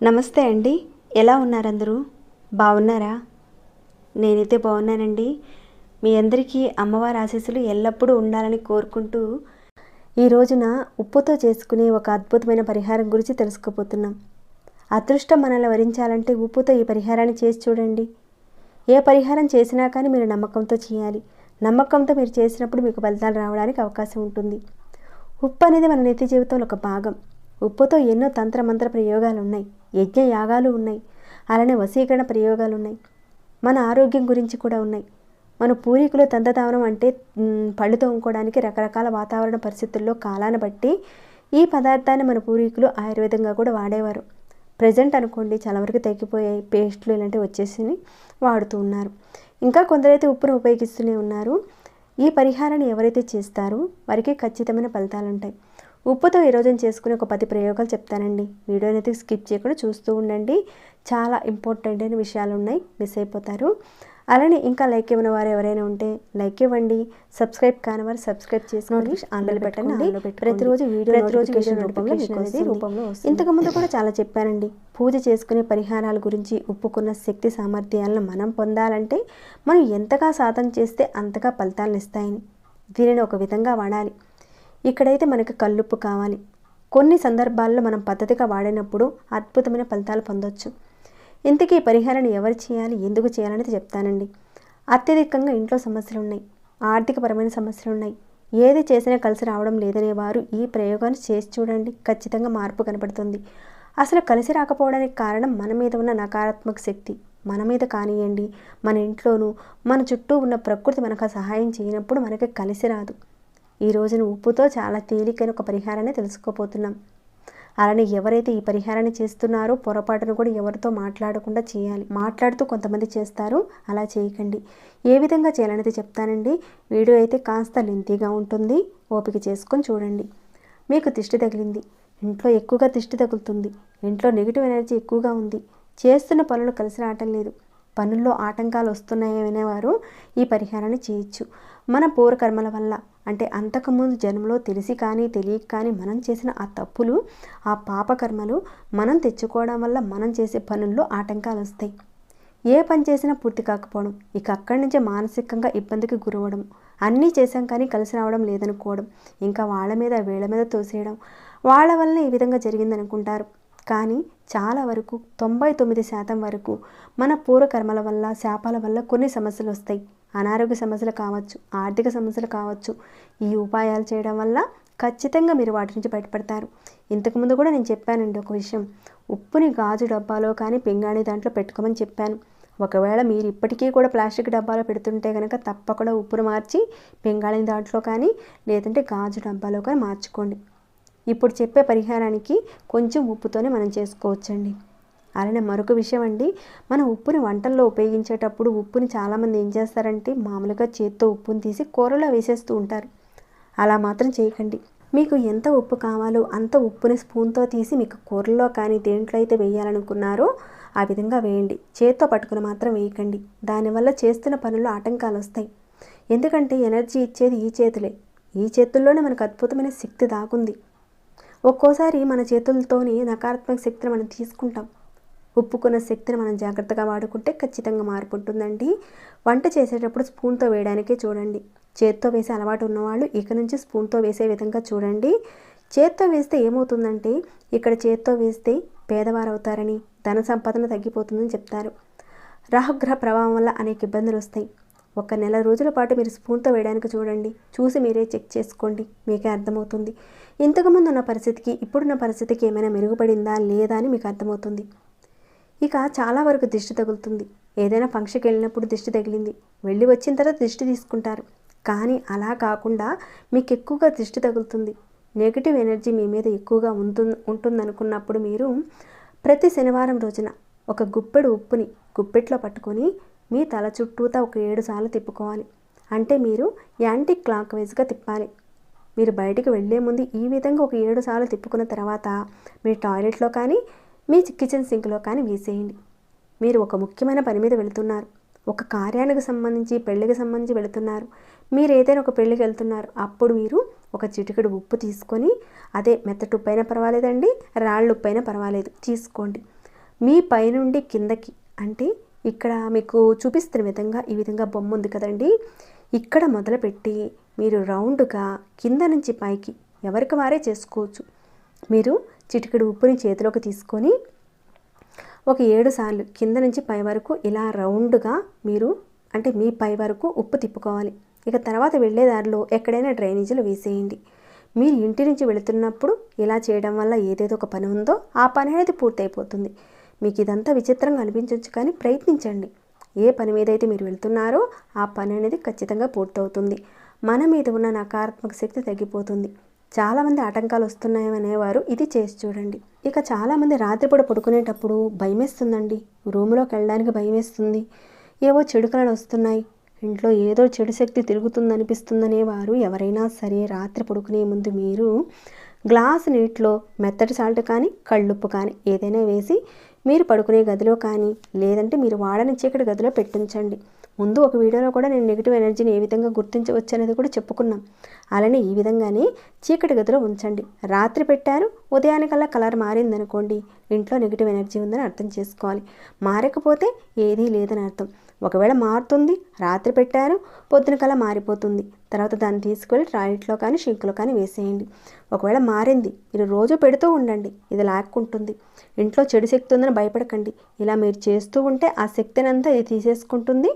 నమస్తే అండి, ఎలా ఉన్నారు అందరూ? బాగున్నారా? నేనైతే బాగున్నానండి. మీ అందరికీ అమ్మవారి ఆశీస్సులు ఎల్లప్పుడూ ఉండాలని కోరుకుంటూ ఈ రోజున ఉప్పుతో చేసుకునే ఒక అద్భుతమైన పరిహారం గురించి తెలుసుకోబోతున్నాం. అదృష్టం మనల్ని వరించాలంటే ఉప్పుతో ఈ పరిహారాన్ని చేసి చూడండి. ఏ పరిహారం చేసినా కానీ మీరు నమ్మకంతో చేయాలి. నమ్మకంతో మీరు చేసినప్పుడు మీకు ఫలితాలు రావడానికి అవకాశం ఉంటుంది. ఉప్పు అనేది మన నిత్య జీవితంలో ఒక భాగం. ఉప్పుతో ఎన్నో తంత్రమంత్ర ప్రయోగాలు ఉన్నాయి, యజ్ఞ యాగాలు ఉన్నాయి, అలానే వశీకరణ ప్రయోగాలు ఉన్నాయి, మన ఆరోగ్యం గురించి కూడా ఉన్నాయి. మన పూర్వీకులు దంతధావనం అంటే పళ్ళు తోముకోవడానికి రకరకాల వాతావరణ పరిస్థితుల్లో కాలాన్ని బట్టి ఈ పదార్థాన్ని మన పూర్వీకులు ఆయుర్వేదంగా కూడా వాడేవారు. ప్రజెంట్ అనుకోండి చాలా వరకు తగ్గిపోయాయి, పేస్ట్లు ఇలాంటివి వచ్చేసి వాడుతూ ఉన్నారు. ఇంకా కొందరైతే ఉప్పును ఉపయోగిస్తూనే ఉన్నారు. ఈ పరిహారాన్ని ఎవరైతే చేస్తారో వారికి ఖచ్చితమైన ఫలితాలు ఉంటాయి. ఉప్పుతో ఈరోజు చేసుకునే ఒక 10 ప్రయోగాలు చెప్తానండి. వీడియోని అయితే స్కిప్ చేయకుండా చూస్తూ ఉండండి. చాలా ఇంపార్టెంట్ అయిన విషయాలు ఉన్నాయి, మిస్ అయిపోతారు. అలానే ఇంకా లైక్ ఇవ్వని వారు ఎవరైనా ఉంటే లైక్ ఇవ్వండి. సబ్స్క్రైబ్ కాని వారు సబ్స్క్రైబ్ చేసుకొని ఆన్లో పెట్టండి. ప్రతిరోజు వీడియో నోటిఫికేషన్ రూపంలో వస్తుంది. ఇంతకుముందు కూడా చాలా చెప్పానండి. పూజ చేసుకునే పరిహారాల గురించి, ఉప్పుకున్న శక్తి సామర్థ్యాలను మనం పొందాలంటే మనం ఎంతగా సాధన చేస్తే అంతగా ఫలితాలను ఇస్తాయని. దీనిని ఒక విధంగా వాడాలి. ఇక్కడైతే మనకు కల్లుప్పు కావాలి. కొన్ని సందర్భాల్లో మనం పద్ధతిగా వాడినప్పుడు అద్భుతమైన ఫలితాలు పొందొచ్చు. ఇంతకీ ఈ పరిహారాన్ని ఎవరు చేయాలి, ఎందుకు చేయాలనేది చెప్తానండి. అత్యధికంగా ఇంట్లో సమస్యలు ఉన్నాయి, ఆర్థికపరమైన సమస్యలు ఉన్నాయి, ఏది చేసినా కలిసి రావడం లేదనే వారు ఈ ప్రయోగాన్ని చేసి చూడండి. ఖచ్చితంగా మార్పు కనపడుతుంది. అసలు కలిసి రాకపోవడానికి కారణం మన మీద ఉన్న నకారాత్మక శక్తి. మన మీద కానివ్వండి, మన ఇంట్లోనూ మన చుట్టూ ఉన్న ప్రకృతి మనకు సహాయం చేయనప్పుడు మనకి కలిసి రాదు. ఈ రోజున ఉప్పుతో చాలా తేలికైన ఒక పరిహారాన్ని తెలుసుకోబోతున్నాం. అలానే ఎవరైతే ఈ పరిహారాన్ని చేస్తున్నారో పొరపాటును కూడా ఎవరితో మాట్లాడకుండా చేయాలి. మాట్లాడుతూ కొంతమంది చేస్తారు, అలా చేయకండి. ఏ విధంగా చేయాలనేది చెప్తానండి. వీడియో అయితే కాస్త లెంతీగా ఉంటుంది, ఓపిక చేసుకొని చూడండి. మీకు దిష్టి తగిలింది, ఇంట్లో ఎక్కువగా దిష్టి తగులుతుంది, ఇంట్లో నెగిటివ్ ఎనర్జీ ఎక్కువగా ఉంది, చేస్తున్న పనులు కలిసి రావటం లేదు, పనుల్లో ఆటంకాలు వస్తున్నాయి అనేవారు ఈ పరిహారాన్ని చేయొచ్చు. మన పూర్వకర్మల వల్ల, అంటే అంతకుముందు జన్మలో తెలిసి కానీ తెలియక కానీ మనం చేసిన ఆ తప్పులు, ఆ పాపకర్మలు మనం తెచ్చుకోవడం వల్ల మనం చేసే పనుల్లో ఆటంకాలు వస్తాయి. ఏ పని చేసినా పూర్తి కాకపోవడం, ఇక అక్కడి నుంచే మానసికంగా ఇబ్బందికి గురవడం, అన్నీ చేశాం కానీ కలిసి రావడం లేదనుకోవడం, ఇంకా వాళ్ళ మీద వీళ్ళ మీద తోసేయడం, వాళ్ళ వల్ల ఈ విధంగా జరిగిందనుకుంటారు. కానీ చాలా వరకు 99% వరకు మన పూర్వకర్మల వల్ల, శాపాల వల్ల కొన్ని సమస్యలు వస్తాయి. అనారోగ్య సమస్యలు కావచ్చు, ఆర్థిక సమస్యలు కావచ్చు. ఈ ఉపాయాలు చేయడం వల్ల ఖచ్చితంగా మీరు వాటి నుంచి బయటపడతారు. ఇంతకుముందు కూడా నేను చెప్పానండి ఒక విషయం. ఉప్పుని గాజు డబ్బాలో కానీ పింగాణి దాంట్లో పెట్టుకోమని చెప్పాను. ఒకవేళ మీరు ఇప్పటికీ కూడా ప్లాస్టిక్ డబ్బాలో పెడుతుంటే కనుక తప్పకుండా ఉప్పును మార్చి పింగాణి దాంట్లో కానీ లేదంటే గాజు డబ్బాలో కానీ మార్చుకోండి. ఇప్పుడు చెప్పే పరిహారానికి కొంచెం ఉప్పుతోనే మనం చేసుకోవచ్చండి. అలానే మరొక విషయం అండి, మన ఉప్పుని వంటల్లో ఉపయోగించేటప్పుడు ఉప్పుని చాలామంది ఏం చేస్తారంటే మామూలుగా చేత్తో ఉప్పుని తీసి కూరలో వేసేస్తూ ఉంటారు. అలా మాత్రం చేయకండి. మీకు ఎంత ఉప్పు కావాలో అంత ఉప్పుని స్పూన్తో తీసి మీకు కూరల్లో కానీ దేంట్లో అయితే వేయాలనుకున్నారో ఆ విధంగా వేయండి. చేత్తో పట్టుకుని మాత్రం వేయకండి. దానివల్ల చేస్తున్న పనుల్లో ఆటంకాలు వస్తాయి. ఎందుకంటే ఎనర్జీ ఇచ్చేది ఈ చేతులే. ఈ చేతుల్లోనే మనకు అద్భుతమైన శక్తి దాగుంది. ఒక్కోసారి మన చేతులతోని నకారాత్మక శక్తిని మనం తీసుకుంటాం. ఉప్పుకున్న శక్తిని మనం జాగ్రత్తగా వాడుకుంటే ఖచ్చితంగా మార్పు ఉంటుందండి. వంట చేసేటప్పుడు స్పూన్తో వేయడానికే చూడండి. చేత్తో వేసే అలవాటు ఉన్నవాళ్ళు ఇక నుంచి స్పూన్తో వేసే విధంగా చూడండి. చేత్తో వేస్తే ఏమవుతుందంటే, ఇక్కడ చేత్తో వేస్తే పేదవారు అవుతారని, ధన సంపాదన తగ్గిపోతుందని చెప్తారు. రాహుగ్రహ ప్రభావం వల్ల అనేక ఇబ్బందులు వస్తాయి. ఒక నెల రోజుల పాటు మీరు స్పూన్తో వేయడానికి చూడండి. చూసి మీరే చెక్ చేసుకోండి, మీకే అర్థమవుతుంది. ఇంతకుముందు ఉన్న పరిస్థితికి ఇప్పుడున్న పరిస్థితికి ఏమైనా మెరుగుపడిందా లేదా అని మీకు అర్థమవుతుంది. ఇక చాలా వరకు దిష్టి తగులుతుంది. ఏదైనా ఫంక్షన్కి వెళ్ళినప్పుడు దిష్టి తగిలింది, వెళ్ళి వచ్చిన తర్వాత దిష్టి తీసుకుంటారు. కానీ అలా కాకుండా మీకు ఎక్కువగా దిష్టి తగులుతుంది, నెగిటివ్ ఎనర్జీ మీ మీద ఎక్కువగా ఉంటుందనుకున్నప్పుడు మీరు ప్రతి శనివారం రోజున ఒక గుప్పెడు ఉప్పుని గుప్పెట్లో పట్టుకొని మీ తల చుట్టూతా ఒక 7 సార్లు తిప్పుకోవాలి. అంటే మీరు యాంటీ క్లాక్ వైజ్గా తిప్పాలి. మీరు బయటికి వెళ్ళే ముందు ఈ విధంగా ఒక 7 సార్లు తిప్పుకున్న తర్వాత మీ టాయిలెట్లో కానీ మీ కిచెన్ సింక్లో కానీ వేసేయండి. మీరు ఒక ముఖ్యమైన పని మీద వెళుతున్నారు, ఒక కార్యానికి సంబంధించి పెళ్ళికి సంబంధించి వెళుతున్నారు, మీరు ఏదైనా ఒక పెళ్ళికి వెళ్తున్నారు, అప్పుడు మీరు ఒక చిటికెడు ఉప్పు తీసుకొని, అదే మెత్తటి ఉప్పు అయినా పర్వాలేదండి, రాళ్ళ ఉప్పు అయినా పర్వాలేదు, తీసుకోండి. మీ పైనుండి కిందకి, అంటే ఇక్కడ మీకు చూపిస్తున్న విధంగా ఈ విధంగా బొమ్మ ఉంది కదండి, ఇక్కడ మొదలుపెట్టి మీరు రౌండ్గా కింద నుంచి పైకి ఎవరికి వారే చేసుకోవచ్చు. మీరు చిటికెడు ఉప్పుని చేతిలోకి తీసుకొని ఒక 7 సార్లు కింద నుంచి పై వరకు ఇలా రౌండ్గా మీరు, అంటే మీ పై వరకు ఉప్పు తిప్పుకోవాలి. ఇక తర్వాత వెళ్ళే దారిలో ఎక్కడైనా డ్రైనేజీలు వేసేయండి. మీరు ఇంటి నుంచి వెళుతున్నప్పుడు ఇలా చేయడం వల్ల ఏదేదో ఒక పని ఉందో ఆ పని అనేది పూర్తయిపోతుంది. మీకు ఇదంతా విచిత్రంగా అనిపించవచ్చు, కానీ ప్రయత్నించండి. ఏ పని మీద అయితే మీరు వెళ్తున్నారో ఆ పని అనేది ఖచ్చితంగా పూర్తవుతుంది. మన మీద ఉన్న నకారాత్మక శక్తి తగ్గిపోతుంది. చాలామంది ఆటంకాలు వస్తున్నాయనేవారు ఇది చేసి చూడండి. ఇక చాలామంది రాత్రిపూట పడుకునేటప్పుడు భయమేస్తుందండి, రూములోకి వెళ్ళడానికి భయమేస్తుంది, ఏవో చెడు కళలు వస్తున్నాయి, ఇంట్లో ఏదో చెడు శక్తి తిరుగుతుందనిపిస్తుందనేవారు ఎవరైనా సరే రాత్రి పడుకునే ముందు మీరు గ్లాసు నీటిలో మెత్తటి సాల్ట్ కానీ కళ్ళుప్పు కానీ ఏదైనా వేసి మీరు పడుకునే గదిలో కానీ లేదంటే మీరు వాడని చీకటి గదిలో పెట్టించండి. ముందు ఒక వీడియోలో కూడా నేను నెగిటివ్ ఎనర్జీని ఏ విధంగా గుర్తించవచ్చు అనేది కూడా చెప్పుకున్నాం. అలానే ఈ విధంగానే చీకటి గదిలో ఉంచండి. రాత్రి పెట్టారు, ఉదయానికల్లా కలర్ మారిందనుకోండి, ఇంట్లో నెగిటివ్ ఎనర్జీ ఉందని అర్థం చేసుకోవాలి. మారకపోతే ఏదీ లేదని అర్థం. ఒకవేళ మారుతుంది, రాత్రి పెట్టారు, పొద్దునకల్లా మారిపోతుంది, తర్వాత దాన్ని తీసుకెళ్ళి టాయిలెట్లో కానీ షింక్లో కానీ వేసేయండి. ఒకవేళ మారింది, మీరు రోజు పెడుతూ ఉండండి, ఇది లాక్కుంటుంది. ఇంట్లో చెడు శక్తి ఉందని భయపడకండి. ఇలా మీరు చేస్తూ ఉంటే ఆ శక్తిని అంతా ఇది తీసేసుకుంటుంది,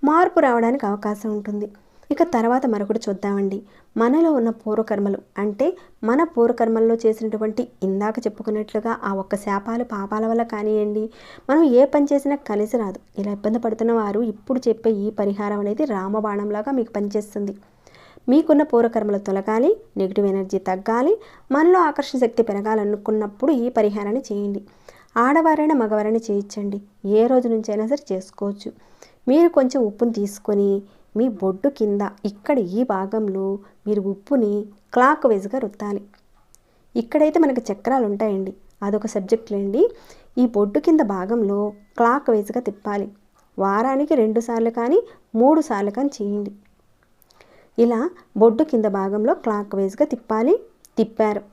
మార్పు రావడానికి అవకాశం ఉంటుంది. ఇక తర్వాత మరొకటి చూద్దామండి. మనలో ఉన్న పూర్వకర్మలు, అంటే మన పూర్వకర్మల్లో చేసినటువంటి ఇందాక చెప్పుకున్నట్లుగా ఆ ఒక్క శాపాలు పాపాల వల్ల కానివ్వండి, మనం ఏ పని చేసినా కలిసి రాదు. ఇలా ఇబ్బంది పడుతున్న వారు ఇప్పుడు చెప్పే ఈ పరిహారం అనేది రామబాణంలాగా మీకు పనిచేస్తుంది. మీకున్న పూర్వకర్మలు తొలగాలి, నెగిటివ్ ఎనర్జీ తగ్గాలి, మనలో ఆకర్షణ శక్తి పెరగాలనుకున్నప్పుడు ఈ పరిహారాన్ని చేయండి. ఆడవారైనా మగవారైనా చేయించండి, ఏ రోజు నుంచైనా సరే చేసుకోవచ్చు. మీరు కొంచెం ఉప్పుని తీసుకొని మీ బొడ్డు కింద ఇక్కడ ఈ భాగంలో మీరు ఉప్పుని క్లాక్ వైజ్గా రుద్దాలి. ఇక్కడైతే మనకు చక్రాలు ఉంటాయండి, అదొక సబ్జెక్టులండి. ఈ బొడ్డు కింద భాగంలో క్లాక్ వైజ్గా తిప్పాలి. వారానికి 2 సార్లు కానీ 3 సార్లు కానీ చేయండి. ఇలా బొడ్డు కింద భాగంలో క్లాక్ వైజ్గా తిప్పాలి. తిప్పారు,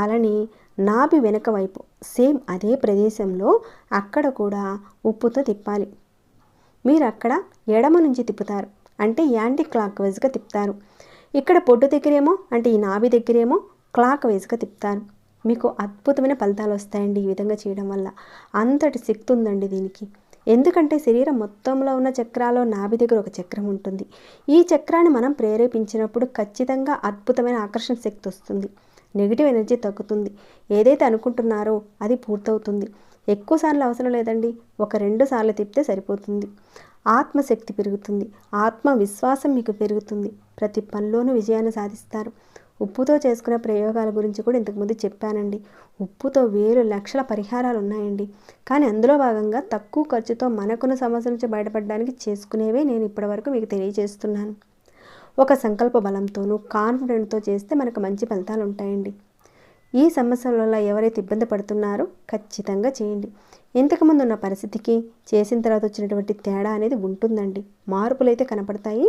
అలానే నాభి వెనక వైపు సేమ్ అదే ప్రదేశంలో అక్కడ కూడా ఉప్పుతో తిప్పాలి. మీరు అక్కడ ఎడమ నుంచి తిప్పుతారు, అంటే యాంటీ క్లాక్ వైజ్గా తిప్పుతారు. ఇక్కడ పొట్టు దగ్గరేమో, అంటే ఈ నాభి దగ్గరేమో క్లాక్ వైజ్గా తిప్పుతారు. మీకు అద్భుతమైన ఫలితాలు వస్తాయండి ఈ విధంగా చేయడం వల్ల. అంతటి శక్తి ఉందండి దీనికి. ఎందుకంటే శరీరం మొత్తంలో ఉన్న చక్రాల్లో నాభి దగ్గర ఒక చక్రం ఉంటుంది. ఈ చక్రాన్ని మనం ప్రేరేపించినప్పుడు ఖచ్చితంగా అద్భుతమైన ఆకర్షణ శక్తి వస్తుంది, నెగిటివ్ ఎనర్జీ తగ్గుతుంది, ఏదైతే అనుకుంటున్నారో అది పూర్తవుతుంది. ఎక్కువ సార్లు అవసరం లేదండి, ఒక 2 సార్లు తిప్పితే సరిపోతుంది. ఆత్మశక్తి పెరుగుతుంది, ఆత్మవిశ్వాసం మీకు పెరుగుతుంది, ప్రతి పనిలోనూ విజయాన్ని సాధిస్తారు. ఉప్పుతో చేసుకునే ప్రయోగాల గురించి కూడా ఇంతకుముందు చెప్పానండి. ఉప్పుతో వేలు లక్షల పరిహారాలు ఉన్నాయండి, కానీ అందులో భాగంగా తక్కువ ఖర్చుతో మనకున్న సమస్య నుంచి బయటపడడానికి చేసుకునేవే నేను ఇప్పటివరకు మీకు తెలియజేస్తున్నాను. ఒక సంకల్ప బలంతోనూ కాన్ఫిడెంట్తో చేస్తే మనకు మంచి ఫలితాలు ఉంటాయండి. ఈ సమస్యల వల్ల ఎవరైతే ఇబ్బంది పడుతున్నారో ఖచ్చితంగా చేయండి. ఇంతకుముందు ఉన్న పరిస్థితికి చేసిన తర్వాత వచ్చినటువంటి తేడా అనేది ఉంటుందండి. మార్పులు అయితే కనపడతాయి.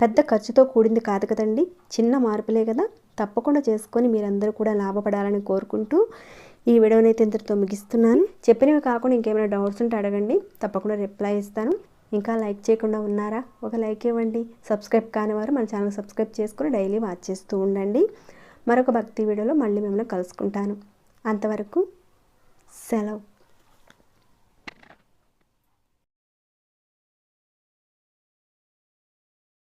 పెద్ద ఖర్చుతో కూడింది కాదు కదండి, చిన్న మార్పులే కదా. తప్పకుండా చేసుకొని మీరందరూ కూడా లాభపడాలని కోరుకుంటూ ఈ వీడియోని అయితే ఇంతటితో ముగిస్తున్నాను. చెప్పినవి కాకుండా ఇంకేమైనా డౌట్స్ ఉంటే అడగండి, తప్పకుండా రిప్లై ఇస్తాను. ఇంకా లైక్ చేయకుండా ఉన్నారా? ఒక లైక్ ఇవ్వండి. సబ్స్క్రైబ్ కానివారు మన ఛానల్ సబ్స్క్రైబ్ చేసుకుని డైలీ వాచ్ చేస్తూ ఉండండి. మరొక భక్తి వీడియోలో మళ్ళీ మిమ్మల్ని కలుసుకుంటాను. అంతవరకు సెలవు.